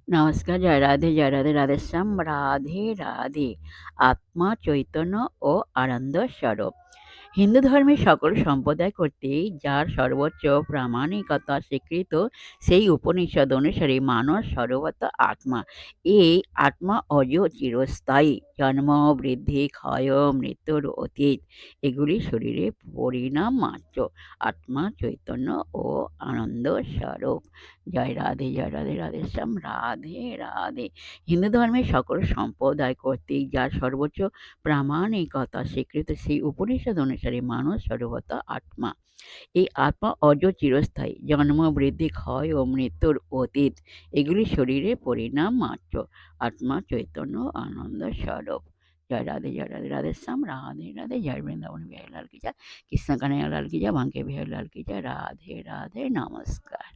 নমস্কার, জয় রাধে, রাধেশ্যাম, রাধে রাধে। আত্মা চৈতন্য ও আনন্দ স্বরূপ। হিন্দু ধর্মের সকল সম্প্রদায় কর্তৃক যার সর্বোচ্চ প্রামাণিকতা স্বীকৃত সেই উপনিষদ অনুসারে মানব সর্বত আত্মা। এই আত্মা অজ চিরস্থায়ী, জন্ম বৃদ্ধি ক্ষয় মৃত্যুর অতীত, এগুলি শরীরের পরিণাম মাত্র। আত্মা চৈতন্য ও আনন্দ স্বরূপ। জয় রাধে, রাধেশ্যাম, রাধে রাধে। হিন্দু ধর্মের সকল সম্প্রদায় কর্তৃক যার সর্বোচ্চ প্রামাণিকতা স্বীকৃত সেই উপনিষদ অনুসারে মানব সর্বত আত্মা। এই আত্মা অজ চিরস্থায়ী, জন্ম বৃদ্ধি ক্ষয় ও মৃত্যুর অতীত, এগুলি শরীরের পরিণাম মাত্র। আত্মা চৈতন্য আনন্দ স্বরূপ। জয় রাধে, রাধেশ্যাম, রাধে রাধে। জয় বৃন্দাবন বিহারীলাল কি জয়, কৃষ্ণ কানাইয়া লাল কি জয়, বাঙ্কে বিহারীলাল কি জয়। রাধে রাধে, নমস্কার।